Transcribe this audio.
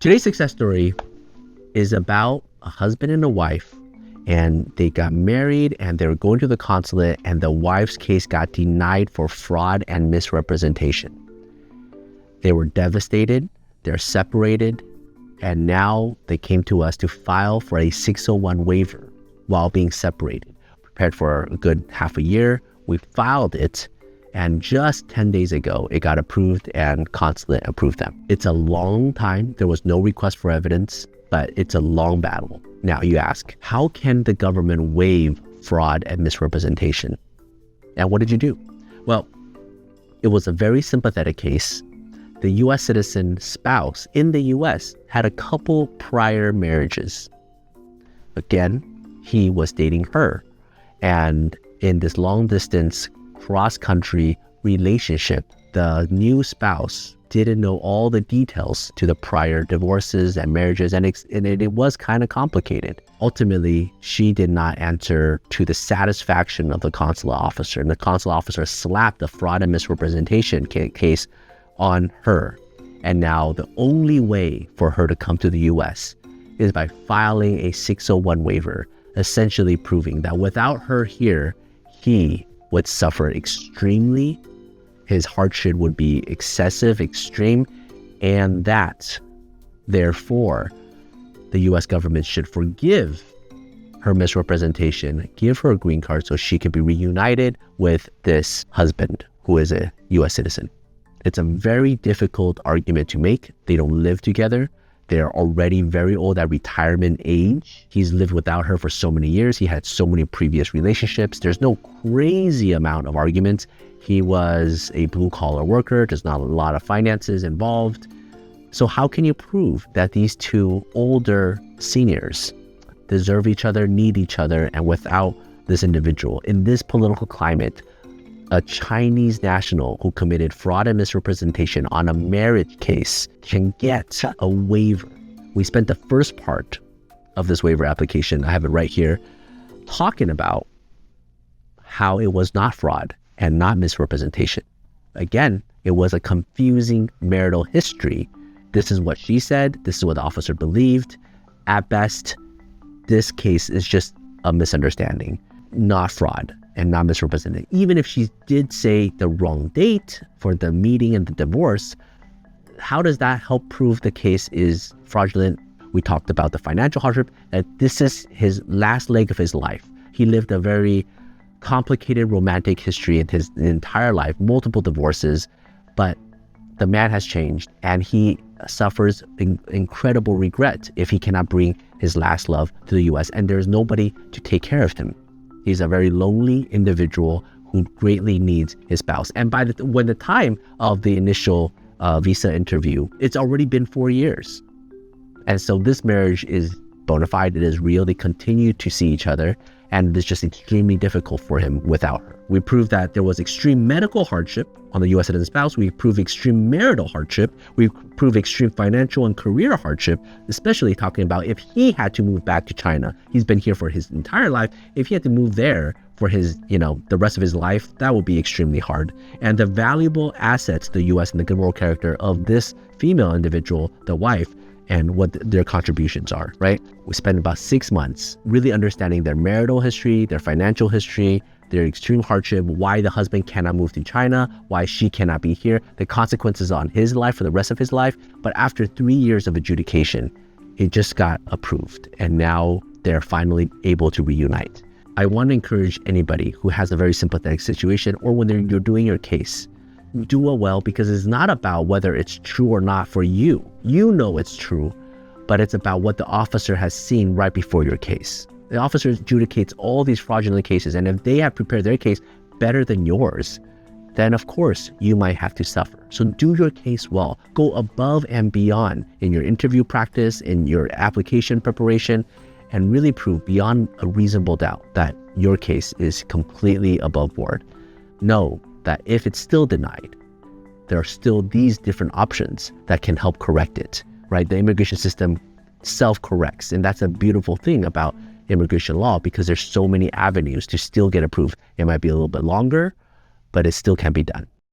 Today's success story is about a husband and a wife, and they got married and they were going to the consulate, and the wife's case got denied for fraud and misrepresentation. They were devastated, they're separated, and now they came to us to file for a 601 waiver while being separated. Prepared for a good half a year, we filed it, and just 10 days ago, it got approved and consulate approved them. It's a long time. There was no request for evidence, but it's a long battle. Now you ask, how can the government waive fraud and misrepresentation? And what did you do? Well, it was a very sympathetic case. The US citizen spouse in the US had a couple prior marriages. Again, he was dating her. And in this long distance cross-country relationship, the new spouse didn't know all the details to the prior divorces and marriages, and it was kind of complicated. Ultimately, she did not answer to the satisfaction of the consular officer, and the consular officer slapped the fraud and misrepresentation case on her. And now the only way for her to come to the US is by filing a 601 waiver, essentially proving that without her here, he would suffer extremely, his hardship would be excessive, extreme, and that, therefore, the US government should forgive her misrepresentation, give her a green card so she can be reunited with this husband who is a US citizen. It's a very difficult argument to make. They don't live together. They're already very old at retirement age. He's lived without her for so many years. He had so many previous relationships. There's no crazy amount of arguments. He was a blue-collar worker. There's not a lot of finances involved. So how can you prove that these two older seniors deserve each other, need each other, and without this individual, in this political climate, a Chinese national who committed fraud and misrepresentation on a marriage case can get a waiver? We spent the first part of this waiver application, I have it right here, talking about how it was not fraud and not misrepresentation. Again, it was a confusing marital history. This is what she said. This is what the officer believed. At best, this case is just a misunderstanding, not fraud and not misrepresented. Even if she did say the wrong date for the meeting and the divorce, how does that help prove the case is fraudulent? We talked about the financial hardship, that this is his last leg of his life. He lived a very complicated romantic history in his entire life, multiple divorces, but the man has changed and he suffers incredible regret if he cannot bring his last love to the US, and there's nobody to take care of him. He's a very lonely individual who greatly needs his spouse. And by when the time of the initial visa interview, it's already been 4 years. And so this marriage is bona fide, it is real, they continue to see each other, and it's just extremely difficult for him without her. We proved that there was extreme medical hardship on the US citizen spouse. We proved extreme marital hardship. We proved extreme financial and career hardship, especially talking about if he had to move back to China. He's been here for his entire life. If he had to move there for his, the rest of his life, that would be extremely hard. And the valuable assets, the US and the good moral character of this female individual, the wife, and what their contributions are, right? We spent about 6 months really understanding their marital history, their financial history, their extreme hardship, why the husband cannot move to China, why she cannot be here, the consequences on his life for the rest of his life. But after 3 years of adjudication, it just got approved, and now they're finally able to reunite. I want to encourage anybody who has a very sympathetic situation, or when you're doing your case, do it well, because it's not about whether it's true or not for you. You know it's true, but it's about what the officer has seen right before your case. The officer adjudicates all these fraudulent cases, and if they have prepared their case better than yours, then of course you might have to suffer. So do your case well. Go above and beyond in your interview practice, in your application preparation, and really prove beyond a reasonable doubt that your case is completely above board. Know that if it's still denied, there are still these different options that can help correct it, right? The immigration system self-corrects, and that's a beautiful thing about immigration law, because there's so many avenues to still get approved. It might be a little bit longer, but it still can be done.